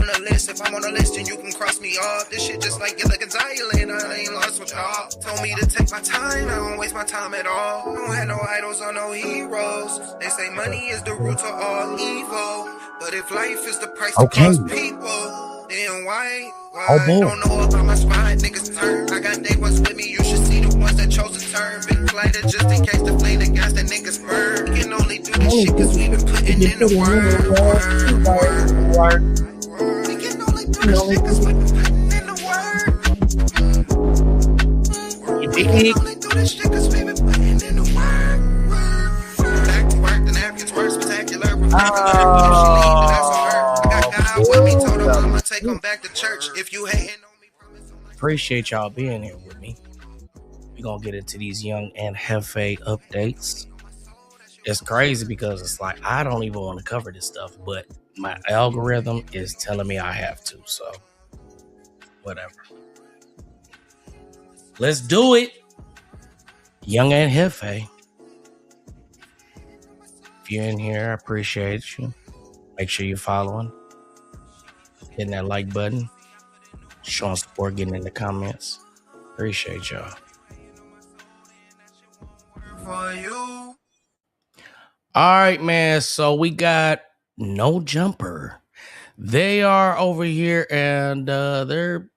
on the list. If I'm on the list, then you can cross me off. This shit just like Gilligan's Island. I ain't lost with y'all. Told me to take my time. I don't waste my time at all. Don't have no idols or no heroes. They say money is the root to all evil. But if life is the price to cost people, then why? Don't know about my spine, niggas turn. I got day ones with me, you should see the ones that chose to turn. Big glider just in case the flame the gas that niggas burn. We can only do this shit cause we been putting in the work. We can only do this shit cause we been putting in the work. We can only do this shit cause we been putting in the work. Back to work, the napkins work spectacular. With me, told him I'ma take him back to church. If you hating on me, appreciate y'all being here with me. We're gonna get into these Young Ant Jefe updates. It's crazy because it's like I don't even want to cover this stuff, but my algorithm is telling me I have to, so whatever. Let's do it. Young Ant Jefe. If you're in here, I appreciate you. Make sure you're following. Hitting that like button, showing support, getting in the comments. Appreciate y'all. for you. All right, man. So we got No Jumper. They are over here and they're,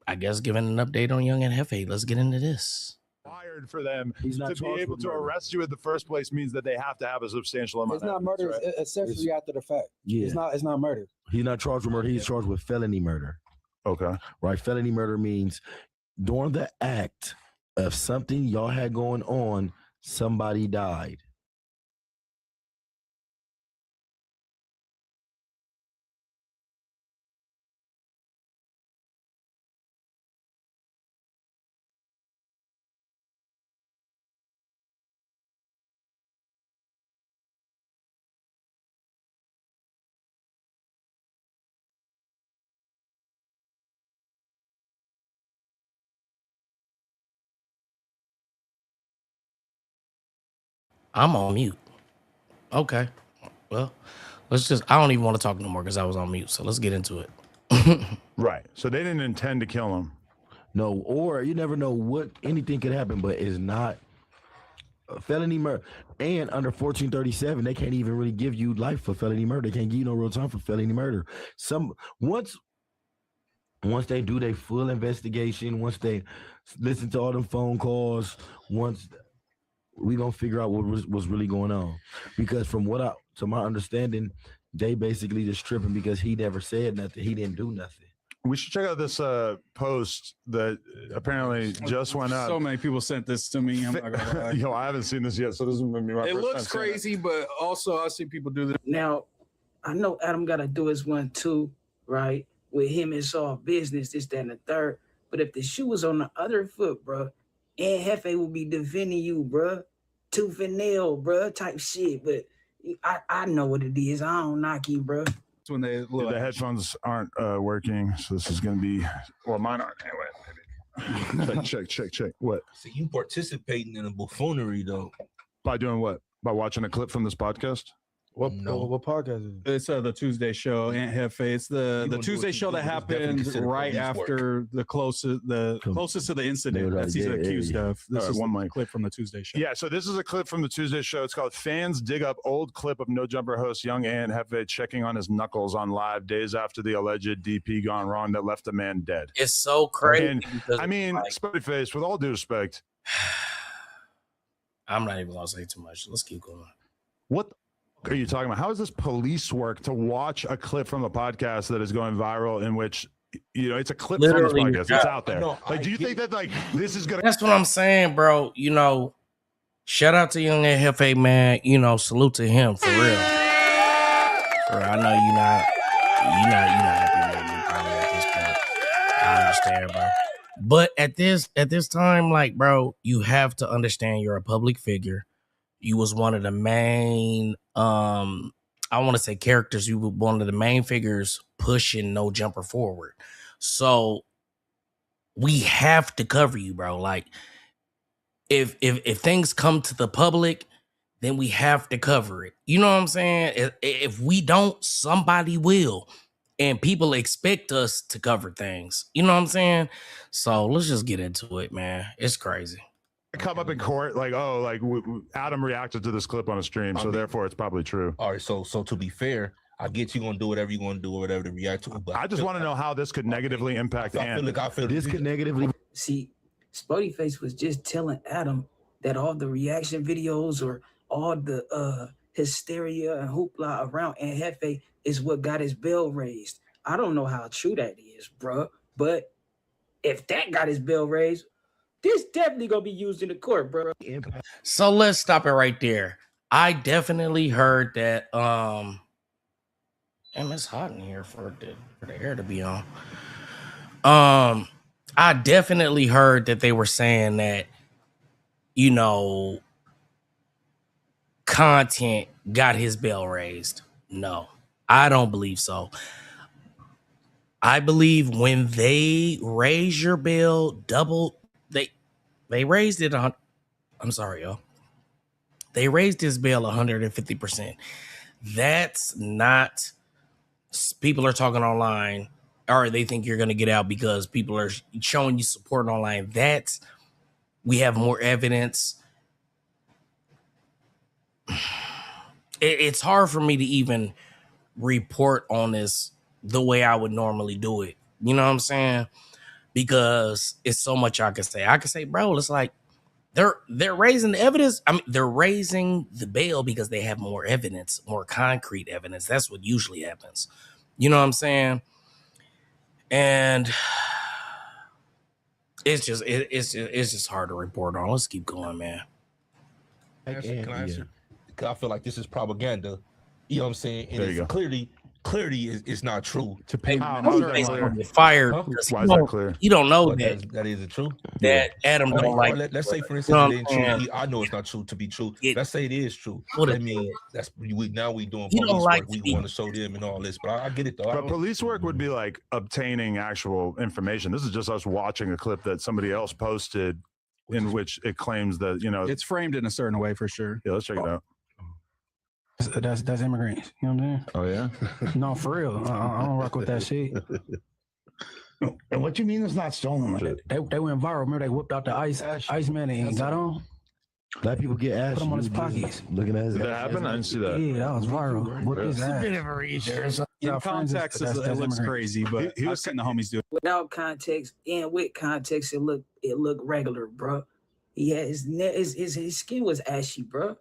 I guess, giving an update on Young Ant Jefe. Let's get into this. Wired for them to be able to arrest you in the first place means that they have to have a substantial amount. It's not murder. Right? It's accessory after the fact. Yeah. It's not murder. He's not charged with murder. He's charged with felony murder. Okay. Right. Felony murder means during the act of something y'all had going on, somebody died. I'm on mute. Okay. Well, let's just, I don't even want to talk no more because I was on mute. So let's get into it. Right. So they didn't intend to kill him. No, or you never know what anything could happen, but it's not a felony murder. And under 1437, they can't even really give you life for felony murder. They can't give you no real time for felony murder. Once they do their full investigation, once they listen to all them phone calls, once we gonna figure out what was really going on. Because to my understanding, they basically just tripping because he never said nothing. He didn't do nothing. We should check out this post that apparently just went up. So many people sent this to me. I'm not gonna lie. Yo, I haven't seen this yet, so this is gonna be my first It looks time crazy, but also I see people do this. Now, I know Adam got to do his one too, right? With him, it's all business, this, that, and the third. But if the shoe was on the other foot, bro, Ant Jefe will be defending you, bro. Tooth and nail, bro, type shit. But I know what it is. I don't knock you, bro. When they look the headphones aren't working, so this is going to be, well, mine aren't anyway. Check. What? So you participating in a buffoonery though? By doing what? By watching a clip from this podcast? What podcast is it? It's the Tuesday show, Ant Jefe. It's the Tuesday show that happened right after the closest to the incident that he's accused of. This is one clip from the Tuesday show. Yeah, so this is a clip from the Tuesday show. It's called "Fans Dig Up Old Clip of No Jumper host Young Ant Jefe checking on his knuckles on live days after the alleged DP gone wrong that left a man dead." It's so crazy. And, I mean, Spuddy Face, with all due respect, I'm not even gonna say too much. Let's keep going. What are you talking about? How is this police work to watch a clip from a podcast that is going viral in which, you know, it's a clip from this podcast. It's out there. Do you think that this is gonna? That's what I'm saying, bro. You know, shout out to Young Ant Jefe, man. You know, salute to him for real. I know you're not happy with me probably at this point. I understand, bro. But at this time, like, bro, you have to understand you're a public figure. You was one of the main, I want to say characters. You were one of the main figures pushing No Jumper forward. So we have to cover you, bro. Like, if things come to the public, then we have to cover it. You know what I'm saying? If we don't, somebody will. and people expect us to cover things. You know what I'm saying? So let's just get into it, man. It's crazy. Come up in court like, oh, like Adam reacted to this clip on a stream, so therefore it's probably true. All right, so to be fair, I get you gonna do whatever you're gonna do or whatever to react to it. But I just want to know how this could negatively impact Ant. I feel This could negatively. See, Spotify was just telling Adam that all the reaction videos or all the hysteria and hoopla around Ant Jefe is what got his bail raised. I don't know how true that is, bro. But if that got his bail raised, this definitely gonna be used in the court, bro. So let's stop it right there. I definitely heard that. And it's hot in here for the air to be on. I definitely heard that they were saying that, you know, content got his bail raised. No, I don't believe so. I believe when they raise your bail double, they raised it on. I'm sorry, y'all. They raised his bail 150%. That's not. People are talking online, or they think you're going to get out because people are showing you support online. That's, we have more evidence. It's hard for me to even report on this the way I would normally do it. You know what I'm saying? Because it's so much I could say. I could say, bro, it's like they're raising the evidence. I mean, they're raising the bail because they have more evidence, more concrete evidence. That's what usually happens. You know what I'm saying? And it's just hard to report on. Let's keep going, man. Can I answer? Because I feel like this is propaganda. You know what I'm saying? And it's clearly is not true. To pay fired. Why is that clear? You don't know that isn't true. That Adam don't like. Let's say, for instance, it isn't true. I know it's not true to be true. Let's say it is true. I mean, that's we doing police work. We want to show them and all this, but I get it though. But police work would be like obtaining actual information. This is just us watching a clip that somebody else posted, in which it claims that, you know, it's framed in a certain way for sure. Yeah, let's check it out. That's immigrants. You know what I'm saying? Oh yeah. No, for real. I don't rock with that shit. And what you mean it's not stolen? They went viral. Remember they whipped out the ice man and got on. Black people get ass. Put him on his pockets. Looking at his. Did that happen? I didn't see that. Yeah, that was viral. Whipped his ass. Bit of a reach. In context, it looks crazy, but he was sitting the homies do it. Without context and with context, it looked regular, bro. He had his skin was ashy, bro.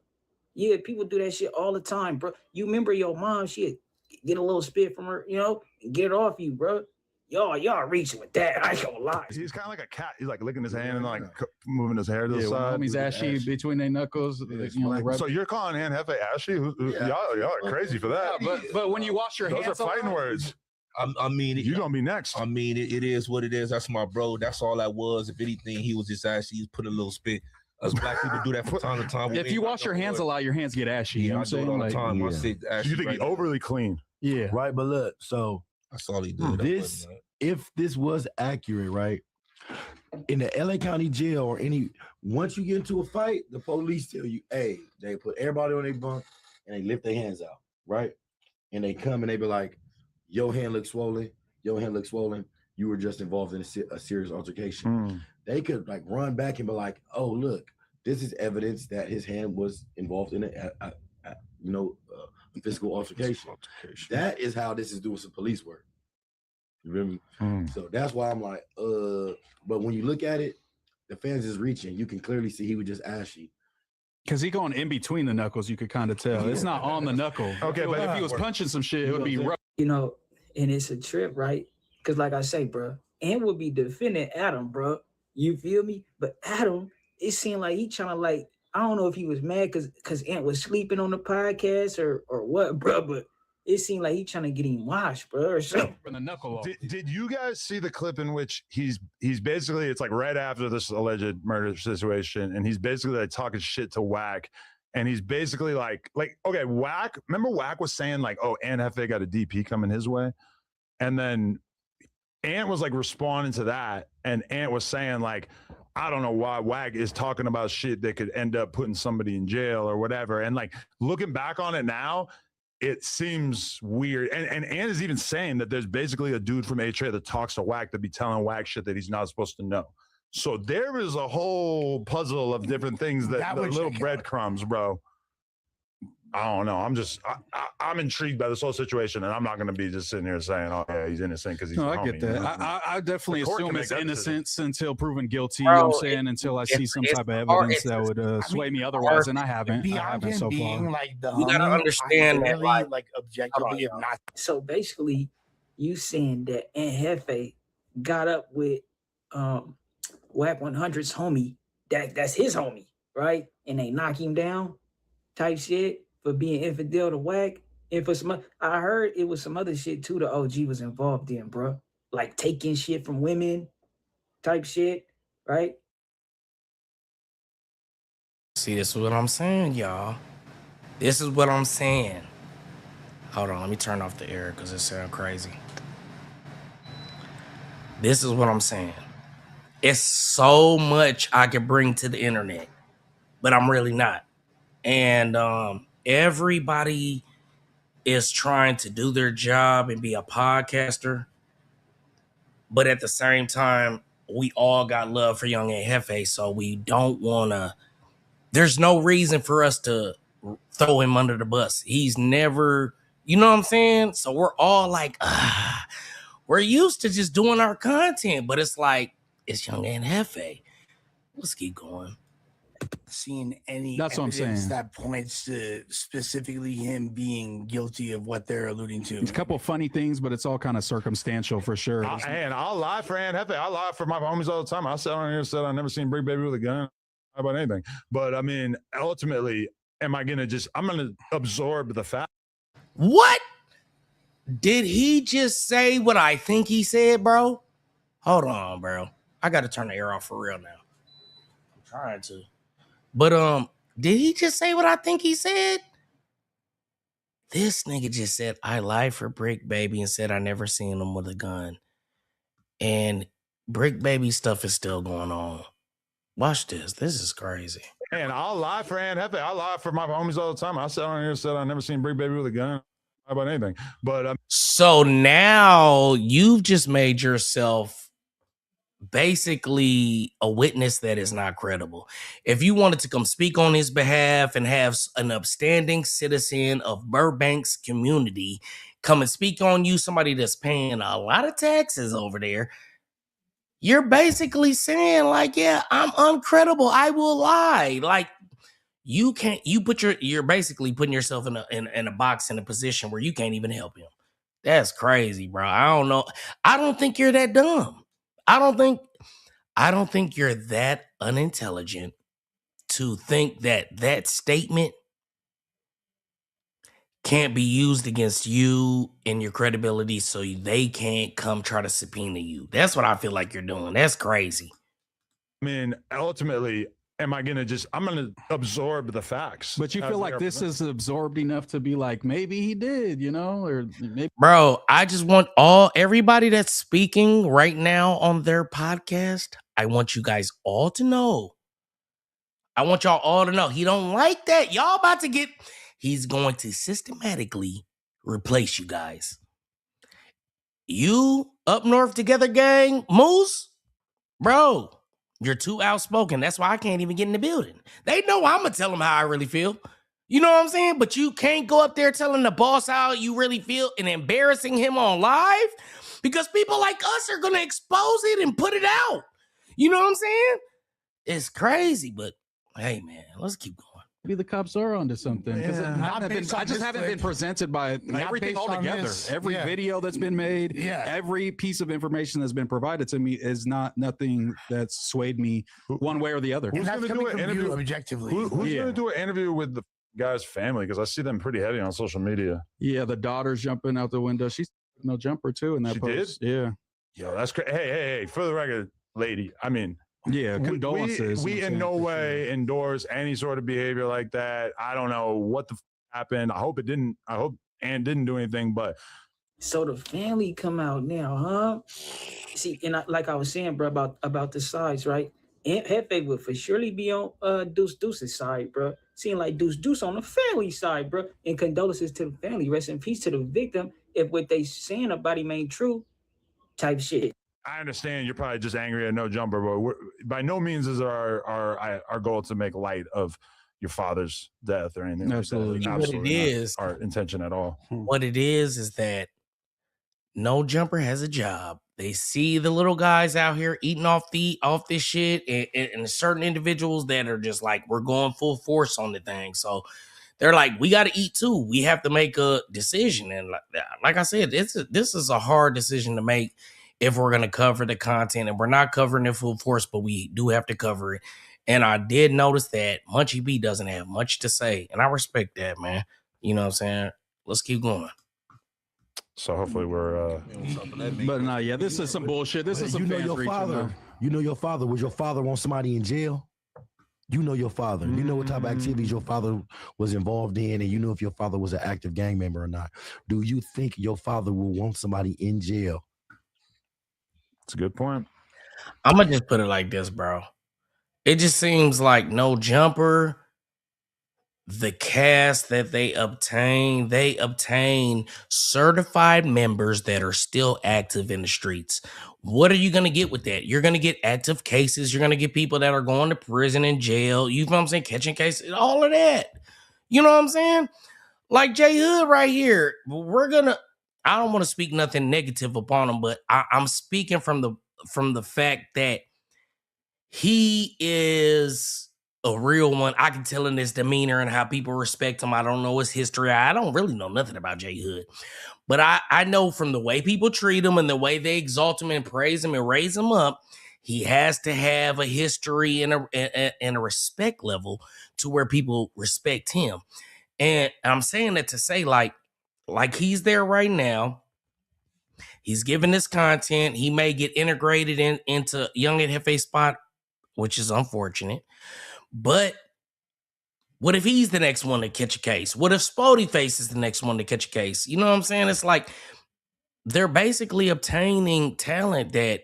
Yeah, people do that shit all the time, bro. You remember your mom, she'd get a little spit from her, you know, and get it off you, bro. Y'all reaching with that. I ain't gonna lie. He's kind of like a cat. He's like licking his hand and like moving his hair to the side. Homie's ashy between their knuckles. So you're calling Ant Jefe ashy? Y'all are crazy for that. But when you wash your hands, those are fighting words. I mean, you're gonna be next. I mean, it is what it is. That's my bro. That's all that was. If anything, he was just ashy. He put a little spit. Us black people do that from time to time. If you wash your hands a lot, your hands get ashy. Yeah, you know I what do it all the time. I sit ashy. You think he's overly clean? Yeah. Right, but look, so that's all he did. If this was accurate, right? In the LA County jail or once you get into a fight, the police tell you, hey, they put everybody on their bunk and they lift their hands out, right? And they come and they be like, your hand looks swollen. Your hand looks swollen. You were just involved in a serious altercation. They could like run back and be like, oh, look, this is evidence that his hand was involved in a physical altercation. That is how this is doing some police work. You remember? So that's why I'm like, but when you look at it, the fans is reaching. You can clearly see he was just ashy. Because he going in between the knuckles, you could kind of tell. It's not on the knuckle. Okay, but if he was punching some shit, it would be rough. You know, and it's a trip, right? Because like I say, bro, Ant would be defending Adam, bro. You feel me? But Adam, it seemed like he trying to like, I don't know if he was mad because Ant was sleeping on the podcast or what, bro, but it seemed like he trying to get him washed, bro, or something. From the knuckle off. Did you guys see the clip in which he's basically, it's like right after this alleged murder situation, and he's basically like talking shit to Wack, and he's basically like okay, Wack, remember Wack was saying like, oh, Ant Jefe got a DP coming his way, and then Ant was like responding to that, and Ant was saying like, I don't know why Wack is talking about shit that could end up putting somebody in jail or whatever, and like looking back on it now, it seems weird. And is even saying that there's basically a dude from HA that talks to Wack that be telling Wack shit that he's not supposed to know. So there is a whole puzzle of different things that little breadcrumbs, bro. I don't know. I'm intrigued by this whole situation, and I'm not going to be just sitting here saying, "Oh yeah, he's innocent" because he's." No, I get that. I definitely assume it's innocence until proven guilty. You know what I'm saying? Until I see some type of evidence that would sway me otherwise, and I haven't. I haven't so far. Like you gotta understand that, like objectively, not. So basically, you saying that Ant Jefe got up with Wack 100's homie. That's his homie, right? And they knock him down, type shit. For being infidel to Wack, and for some, I heard it was some other shit too. The OG was involved in, bro, like taking shit from women, type shit, right? See, this is what I'm saying, y'all. This is what I'm saying. Hold on, let me turn off the air because it sounds crazy. This is what I'm saying. It's so much I can bring to the internet, but I'm really not. And everybody is trying to do their job and be a podcaster. But at the same time, we all got love for Young Ant Jefe, so we don't want to. There's no reason for us to throw him under the bus. He's never, you know what I'm saying? So we're all like, we're used to just doing our content, but it's like, it's Young Ant Jefe. Let's keep going. Seen any That's what I'm evidence saying. that points to specifically him being guilty of what they're alluding to. It's a couple of funny things, but it's all kind of circumstantial for sure. And I'll lie for Ant Jefe. I lie for my homies all the time. I said on here, said I've never seen Brick Baby with a gun about anything. But I mean, ultimately, I'm going to absorb the fact. What? Did he just say what I think he said, bro? Hold on, bro. I got to turn the air off for real now. I'm trying to. But did he just say what I think he said? This nigga just said I lied for Brick Baby and said I never seen him with a gun. And Brick Baby stuff is still going on. Watch this. This is crazy. And I'll lie for Ant Jefe. I lie for my homies all the time. I said on here, said I've never seen Brick Baby with a gun about anything. But so now you've just made yourself basically a witness that is not credible. If you wanted to come speak on his behalf and have an upstanding citizen of Burbank's community come and speak on you, somebody that's paying a lot of taxes over there, you're basically saying like, yeah, I'm uncredible. I will lie. Like you can't, you're basically putting yourself in a box, in a position where you can't even help him. That's crazy, bro. I don't know. I don't think you're that dumb. I don't think you're that unintelligent to think that statement can't be used against you and your credibility so they can't come try to subpoena you. That's what I feel like you're doing. That's crazy. I mean, ultimately, I'm going to absorb the facts. But you feel like this is absorbed enough to be like, maybe he did, you know, or maybe. Bro, I just want everybody that's speaking right now on their podcast, I want you guys all to know. I want y'all all to know. He don't like that. Y'all about to get, he's going to systematically replace you guys. You up north together gang, Moose, bro. You're too outspoken. That's why I can't even get in the building. They know I'm going to tell them how I really feel. You know what I'm saying? But you can't go up there telling the boss how you really feel and embarrassing him on live because people like us are going to expose it and put it out. You know what I'm saying? It's crazy, but hey, man, let's keep going. Maybe the cops are onto something because I just haven't been presented by everything all together. Every video that's been made, every piece of information that's been provided to me is nothing that's swayed me one way or the other. Who's going to do an interview objectively? Who's going to do an interview with the guy's family? Because I see them pretty heavy on social media. Yeah, the daughter's jumping out the window. She's no jumper too in that post. Did? Yeah. Yo, that's crazy. Hey, for the record, lady, I mean, yeah, condolences. We in no way endorse any sort of behavior like that. I don't know what the happened. I hope Ann didn't do anything, but. So the family come out now, huh? See, and like I was saying, bro, about the sides, right? Aunt Hefe would for surely be on Deuce Deuce's side, bro. Seeing like Deuce on the family side, bro. And condolences to the family. Rest in peace to the victim. If what they saying about him ain't true, type shit. I understand you're probably just angry at No Jumper, but by no means is our goal to make light of your father's death or anything. Absolutely. Like that. What it is, our intention at all. What it is that No Jumper has a job. They see the little guys out here eating off this shit, and certain individuals that are just like, we're going full force on the thing. So they're like, we got to eat too. We have to make a decision. And like I said, this is a hard decision to make if we're going to cover the content. And we're not covering it full force, but we do have to cover it. And I did notice that Munchie B doesn't have much to say. And I respect that, man. You know what I'm saying? Let's keep going. So hopefully we're but no, yeah, this is some bullshit. This is some fans your reaching, father. though. You know your father. Was your father want somebody in jail? You know your father. You know what type of activities your father was involved in, and you know if your father was an active gang member or not. Do you think your father will want somebody in jail? That's a good point. I'm gonna just put it like this, bro. It just seems like No Jumper, the cast that they obtain certified members that are still active in the streets. What are you going to get with that? You're going to get active cases. You're going to get people that are going to prison and jail. You know what I'm saying? Catching cases, all of that. You know what I'm saying? Like J Hood right here. I don't want to speak nothing negative upon him, but I'm speaking from the fact that he is a real one. I can tell in his demeanor and how people respect him. I don't know his history. I don't really know nothing about J Hood. But I know from the way people treat him and the way they exalt him and praise him and raise him up, he has to have a history and a respect level to where people respect him. And I'm saying that to say like he's there right now. He's giving this content. He may get integrated into Young Ant Jefe spot, which is unfortunate. But what if he's the next one to catch a case? What if Spody Face is the next one to catch a case? You know what I'm saying? It's like they're basically obtaining talent that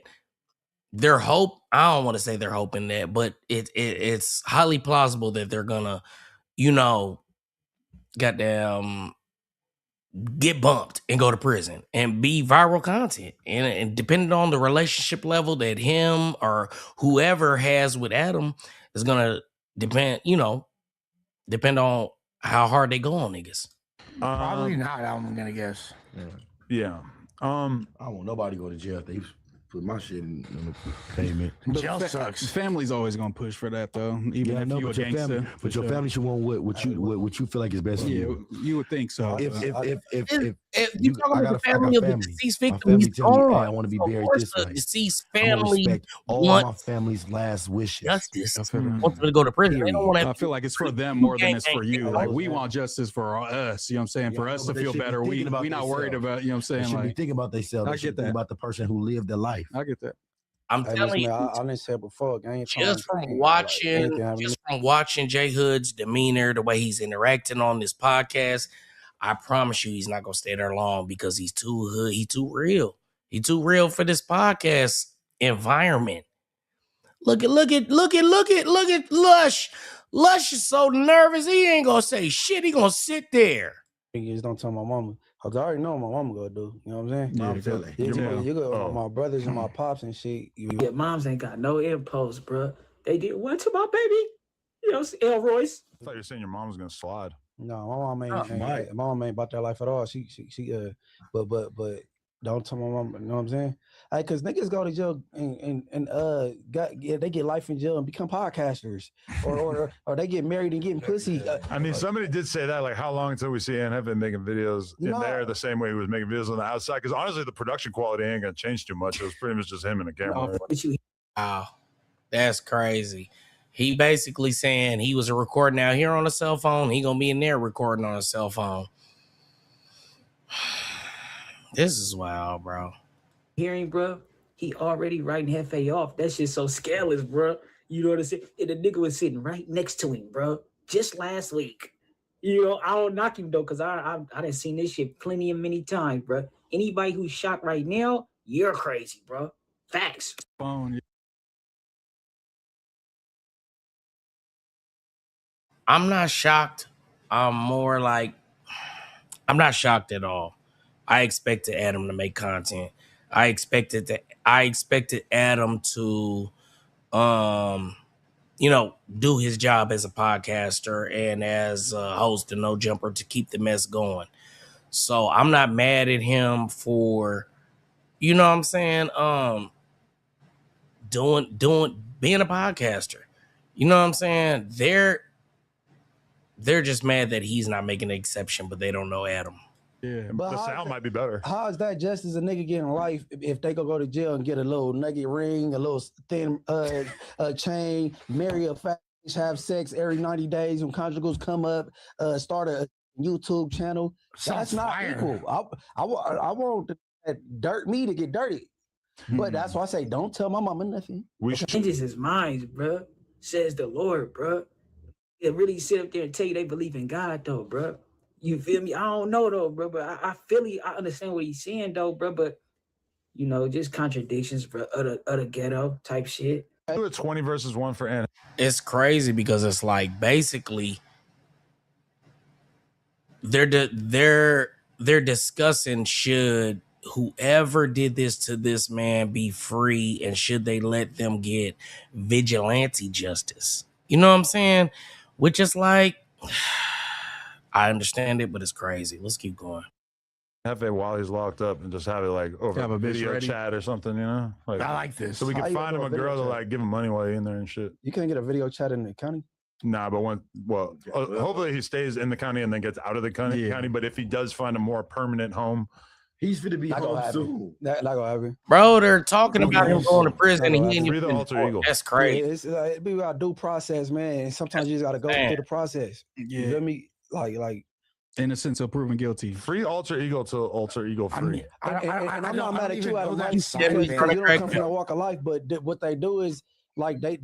I don't want to say they're hoping that, but it's highly plausible that they're gonna, goddamn get bumped and go to prison and be viral content. And depending on the relationship level that him or whoever has with Adam is gonna depend on how hard they go on niggas. Probably not, I'm gonna guess. Yeah. I don't want nobody to go to jail if they put my shit in the payment. Jail sucks. Family's always gonna push for that though. Even if you a gangster. But your family should want what you feel like is best for you. You would think so. If you talking about the family of the deceased victim, he's gone. I want to be buried this the way. deceased family respect all my family's last wishes. Justice. Want them to go to prison. They don't want to. I feel like it's for them more than it's for you. Like we want justice for us. You know what I'm saying? For us to feel better. We not worried about. You know what I'm saying? They should be like thinking about themselves. I get that. About the person who lived their life. I get that. I'm telling you, I didn't say it before. Just from watching J Hood's demeanor, the way he's interacting on this podcast, I promise you he's not gonna stay there long because he's too hood. He's too real. He's too real for this podcast environment. Look at Lush. Lush is so nervous. He ain't gonna say shit. He gonna sit there. You just don't tell my mama. Cause I already know what my mama gonna do. You know what I'm saying? Yeah, I feel it. You go my brothers and my pops and shit. Yeah, moms ain't got no impulse, bro. They did what to my baby? You know, Elroy's. I thought you were saying your mom was gonna slide. No, my mom ain't about that life at all. She but don't tell my mom. You know what I'm saying? Cause niggas go to jail and they get life in jail and become podcasters, or they get married and getting pussy. I mean, somebody did say that. Like, how long until we see Ant Jefe making videos in there the same way he was making videos on the outside? Because honestly, the production quality ain't gonna change too much. It was pretty much just him and the camera. Wow, that's crazy. He basically saying he was recording out here on a cell phone. He gonna be in there recording on a cell phone. This is wild, bro. Hearing, bro, he already writing Jefe off. That shit so scandalous, bro. You know what I'm saying? And the nigga was sitting right next to him, bro, just last week. You know, I don't knock him though, cause I done seen this shit plenty of many times, bro. Anybody who's shocked right now, you're crazy, bro. Facts. Phone. I'm not shocked. I'm more like, I'm not shocked at all. I expected Adam to make content. I expected Adam to do his job as a podcaster and as a host of No Jumper to keep the mess going. So I'm not mad at him for, you know what I'm saying, being a podcaster. You know what I'm saying? They're just mad that he's not making an exception, but they don't know Adam. Yeah, but the sound might be better. How is that just as a nigga getting life if they go to jail and get a little nugget ring, a little thin chain, marry a fat, have sex every 90 days when conjugals come up, start a YouTube channel? That's not equal. I want that me to get dirty. But that's why I say don't tell my mama nothing. Changes his mind, bro. Says the Lord, bro. They really sit up there and tell you they believe in God, though, bro. You feel me? I don't know though, bro, but I feel I understand what he's saying though, bro. But just contradictions, bro, of the ghetto type shit. Do a 20 versus 1 for Anna. It's crazy because it's like basically they're discussing should whoever did this to this man be free and should they let them get vigilante justice. You know what I'm saying? Which is like, I understand it, but it's crazy. Let's keep going. Jefe while he's locked up and just have it like over a video chat or something, Like, I like this. So we can find him a girl to like give him money while he's in there and shit. You can't get a video chat in the county? Nah, but hopefully he stays in the county and then gets out of the county. But if he does find a more permanent home, he's going to be home soon. Not gonna happen. Bro, they're talking about him going to prison and he ain't free the alter ego. That's crazy. It's like we got due process, man. And sometimes you just got to go through the process. Yeah. You feel me? Like innocence of proven guilty. Free alter ego to alter ego free. I'm not mad at you out of life because Yeah, you don't come from a walk of life. But what they do is like they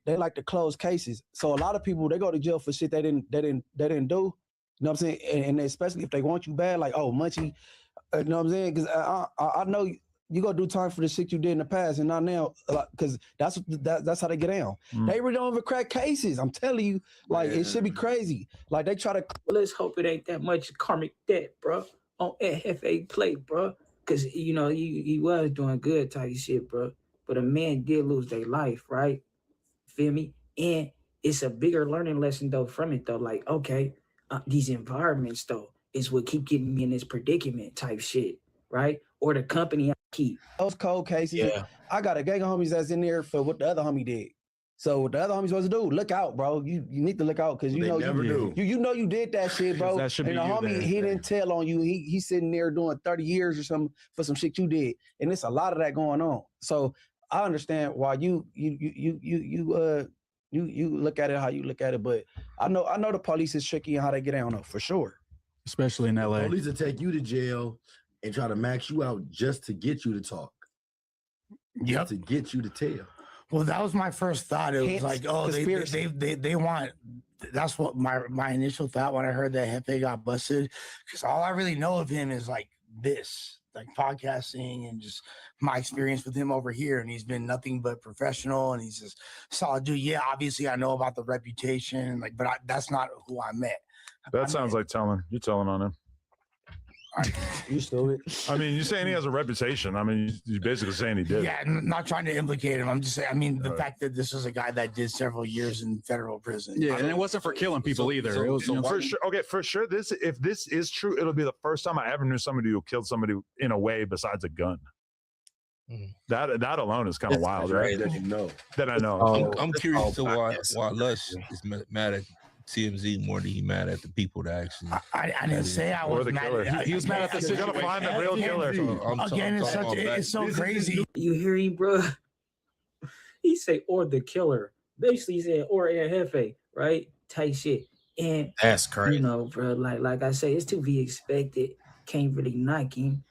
like to close cases. So a lot of people they go to jail for shit they didn't do. You know what I'm saying? And especially if they want you bad, like Munchie. You know what I'm saying? Because I know you gonna do time for the shit you did in the past and not now, because that's how they get down. They really don't even crack cases. I'm telling you, like it should be crazy. Like they try to. Let's hope it ain't that much karmic debt, bro, on FA plate, bro. Because he was doing good type shit, bro. But a man did lose their life, right? Feel me? And it's a bigger learning lesson though from it though. Like okay, these environments though is what keep getting me in this predicament type shit, right? Or the company I keep. Those cold cases. Yeah. I got a gang of homies that's in there for what the other homie did. So what the other homie's supposed to do? Look out, bro. You need to look out because you know you did that shit, bro. That should and be the homie he didn't tell on you. He's sitting there doing 30 years or something for some shit you did, and it's a lot of that going on. So I understand why you look at it how you look at it, but I know the police is tricky and how they get down though, for sure. Especially in LA. Police will take you to jail and try to max you out just to get you to talk. Yep. To get you to tell. Well, that was my first thought. It was like, oh, they want. That's what my initial thought when I heard that Jefe got busted, because all I really know of him is like this, like podcasting and just my experience with him over here, and he's been nothing but professional, and he's just solid dude. Yeah, obviously I know about the reputation, like, but that's not who I met. That sounds like telling. You're telling on him. You stupid. I mean, you're saying he has a reputation. I mean, you're basically saying he did. Yeah, not trying to implicate him. I'm just saying, I mean, the fact that this was a guy that did several years in federal prison. Yeah, and it wasn't for killing people either. It was for sure. Okay, for sure. If this is true, it'll be the first time I ever knew somebody who killed somebody in a way besides a gun. That alone is kind of wild, right? That you know. That I know. I'm curious to why Lush is mad at TMZ more than he mad at the people that actually. I didn't say I was mad at. He was mad at the situation. You're gonna find the real killer. Again, it's so crazy. You hear him, bro? He say or the killer. Basically, he said or Jefe, right? Type shit. And that's crazy. Bro, like I say, it's to be expected. Can't really knock him.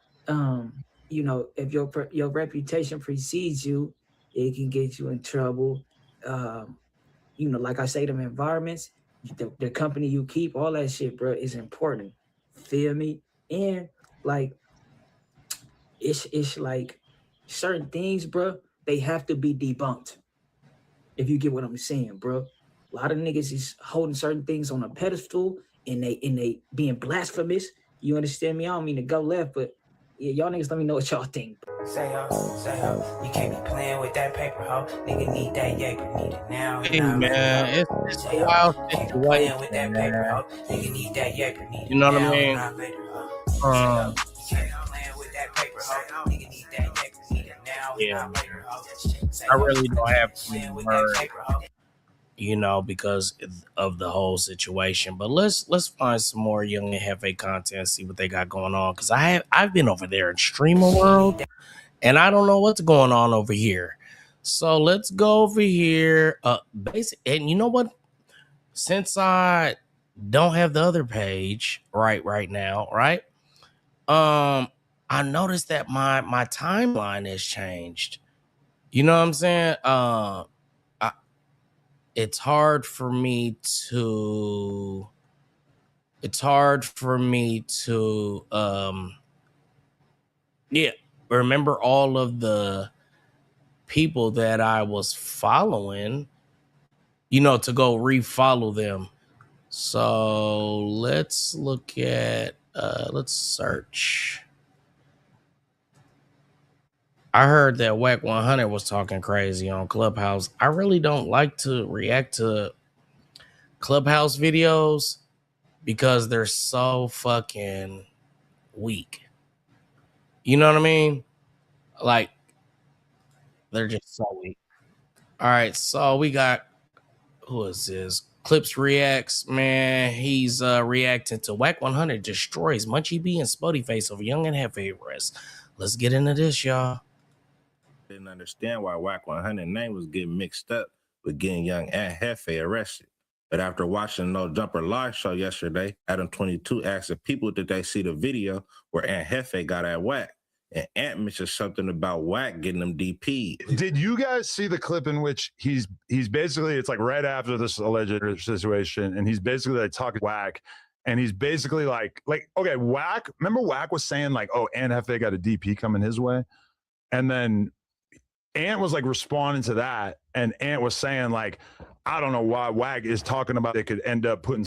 If your reputation precedes you, it can get you in trouble. Like I say, them environments. The company you keep, all that shit, bro, is important. Feel me? And like, it's like certain things, bro, they have to be debunked. If you get what I'm saying, bro. A lot of niggas is holding certain things on a pedestal and they being blasphemous. You understand me? I don't mean to go left, but yeah, y'all niggas let me know what y'all think. Say ho, you can't be playing with that paper, ho. Nigga need that yaper, need it now. Hey man, it's a wild situation, With that paper, ho. Nigga need that yaper, need it you know what I now, mean? not later, ho. Playing with that paper, ho. Nigga need that yaper, need it now, not later, ho. I really don't have any words, you know, because of the whole situation. But let's find some more Young and Jefe content, see what they got going on. Because I've been over there in Streamer World, and I don't know what's going on over here. So let's go over here. And you know what? Since I don't have the other page right now, right? I noticed that my timeline has changed. You know what I'm saying? It's hard for me to remember all of the people that I was following, you know, to go refollow them. So let's look at let's search. I heard that Whack 100 was talking crazy on Clubhouse. I really don't like to react to Clubhouse videos because they're so fucking weak. You know what I mean? Like, they're just so weak. All right, so we got, who is this? Clips Reacts, man. He's reacting to Whack 100 destroys Munchie B and Spuddy Face over Young and Jefe arrest. Let's get into this, y'all. Didn't understand why Whack 100 name was getting mixed up with getting Young Ant Jefe arrested. But after watching No Jumper live show yesterday, Adam 22 asked the people did they see the video where Ant Jefe got at Whack. And Ant mentioned something about Whack getting them DP. Did you guys see the clip in which he's basically, it's like right after this alleged situation, and he's basically like talking Whack, and he's basically like, okay, Whack, remember Whack was saying like, oh, Ant Jefe got a DP coming his way? And then Ant was like responding to that, and Ant was saying like, I don't know why Whack is talking about they could end up putting